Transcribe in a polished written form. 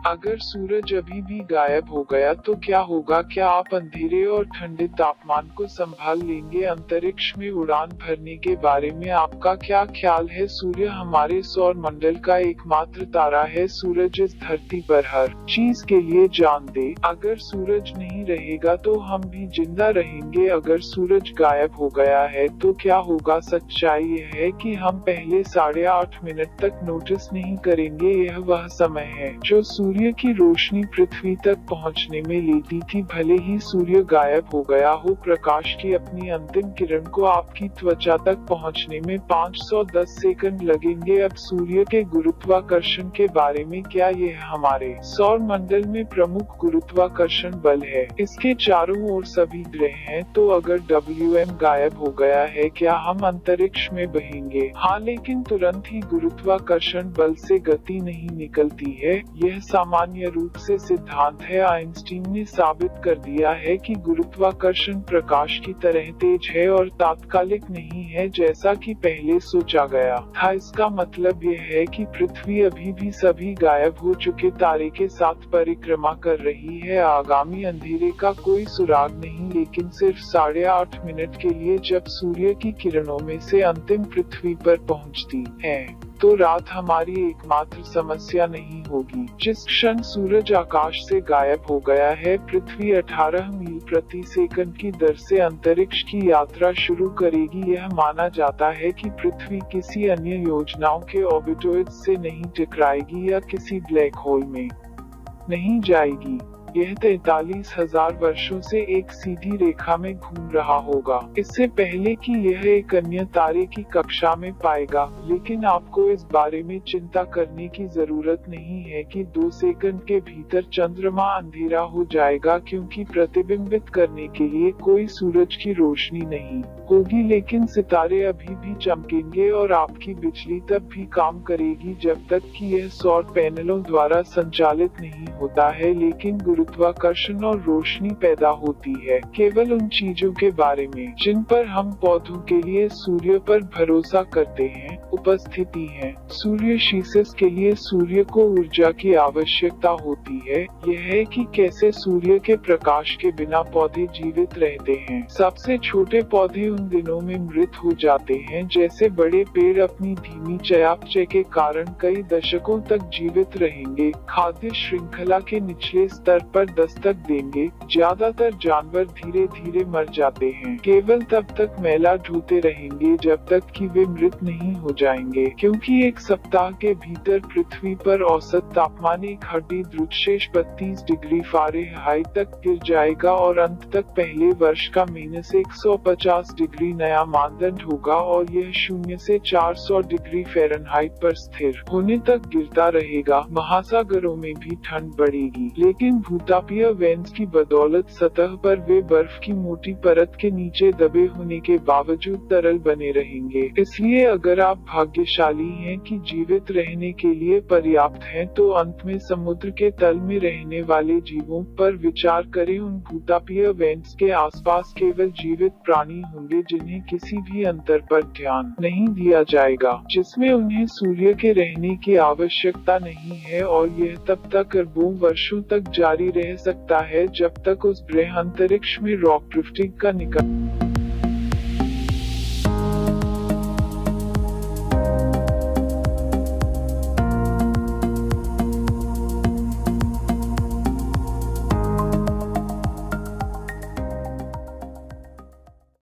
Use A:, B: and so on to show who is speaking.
A: अगर सूरज अभी भी गायब हो गया तो क्या होगा? क्या आप अंधेरे और ठंडे तापमान को संभाल लेंगे? अंतरिक्ष में उड़ान भरने के बारे में आपका क्या ख्याल है? सूर्य हमारे सौर मंडल का एकमात्र तारा है। सूरज इस धरती पर हर चीज के लिए जान दे। अगर सूरज नहीं रहेगा तो हम भी जिंदा रहेंगे। अगर सूरज गायब हो गया है तो क्या होगा? सच्चाई यह है कि हम पहले 8.5 मिनट तक नोटिस नहीं करेंगे। यह वह समय है जो सूर्य की रोशनी पृथ्वी तक पहुंचने में लेती थी। भले ही सूर्य गायब हो गया हो, प्रकाश की अपनी अंतिम किरण को आपकी त्वचा तक पहुंचने में 510 सेकंड लगेंगे। अब सूर्य के गुरुत्वाकर्षण के बारे में क्या? यह हमारे सौर मंडल में प्रमुख गुरुत्वाकर्षण बल है। इसके चारों ओर सभी ग्रह हैं। तो अगर WM गायब हो गया है, क्या हम अंतरिक्ष में बहेंगे? हाँ, लेकिन तुरंत ही गुरुत्वाकर्षण बल से गति नहीं निकलती है। यह सामान्य रूप से सिद्धांत है। आइंस्टीन ने साबित कर दिया है कि गुरुत्वाकर्षण प्रकाश की तरह तेज है और तात्कालिक नहीं है जैसा कि पहले सोचा गया था। इसका मतलब यह है कि पृथ्वी अभी भी सभी गायब हो चुके तारे के साथ परिक्रमा कर रही है। आगामी अंधेरे का कोई सुराग नहीं, लेकिन सिर्फ 8.5 मिनट के लिए जब सूर्य की किरणों में से अंतिम पृथ्वी पर पहुंचती है तो रात हमारी एकमात्र समस्या नहीं होगी। जिस क्षण सूरज आकाश से गायब हो गया है, पृथ्वी 18 मील प्रति सेकंड की दर से अंतरिक्ष की यात्रा शुरू करेगी। यह माना जाता है कि पृथ्वी किसी अन्य योजनाओं के ऑर्बिटोइड्स से नहीं टकराएगी या किसी ब्लैक होल में नहीं जाएगी। यह 43,000 वर्षों से एक सीधी रेखा में घूम रहा होगा, इससे पहले कि यह एक अन्य तारे की कक्षा में पाएगा। लेकिन आपको इस बारे में चिंता करने की जरूरत नहीं है कि 2 सेकंड के भीतर चंद्रमा अंधेरा हो जाएगा, क्योंकि प्रतिबिंबित करने के लिए कोई सूरज की रोशनी नहीं होगी। लेकिन सितारे अभी भी चमकेंगे और आपकी बिजली तब भी काम करेगी जब तक कि यह सौर पैनलों द्वारा संचालित नहीं होता है। लेकिन गुरुत्वाकर्षण और रोशनी पैदा होती है केवल उन चीजों के बारे में जिन पर हम पौधों के लिए सूर्य पर भरोसा करते हैं। उपस्थिति है। सूर्य शीर्ष के लिए सूर्य को ऊर्जा की आवश्यकता होती है। यह है कि कैसे सूर्य के प्रकाश के बिना पौधे जीवित रहते हैं। सबसे छोटे पौधे उन दिनों में मृत हो जाते हैं, जैसे बड़े पेड़ अपनी धीमी चयापचय के कारण कई दशकों तक जीवित रहेंगे। खाद्य श्रृंखला के निचले स्तर पर दस्तक देंगे। ज्यादातर जानवर धीरे धीरे मर जाते हैं। केवल तब तक मैला ढोते रहेंगे जब तक कि वे मृत नहीं हो जाएंगे, क्योंकि एक सप्ताह के भीतर पृथ्वी पर औसत तापमान एक हड्डी द्रुतशेष 32 डिग्री फ़ारेनहाइट तक गिर जाएगा और अंत तक पहले वर्ष का -150 डिग्री नया मानदंड होगा और यह 0 से 400 डिग्री फ़ारेनहाइट पर स्थिर होने तक गिरता रहेगा। महासागरों में भी ठंड बढ़ेगी, लेकिन भूतापीय वेंट्स की बदौलत सतह पर वे बर्फ की मोटी परत के नीचे दबे होने के बावजूद तरल बने रहेंगे। इसलिए अगर आप भाग्यशाली हैं कि जीवित रहने के लिए पर्याप्त हैं, तो अंत में समुद्र के तल में रहने वाले जीवों पर विचार करें। उन भूतापीय वेंट्स के आसपास केवल जीवित प्राणी होंगे जिन्हें किसी भी अंतर पर ध्यान नहीं दिया जाएगा, जिसमें उन्हें सूर्य के रहने की आवश्यकता नहीं है। और यह तब तक अरबों वर्षों तक जारी रह सकता है जब तक उस ग्रह अंतरिक्ष में रॉक ड्रिफ्टिंग का निकल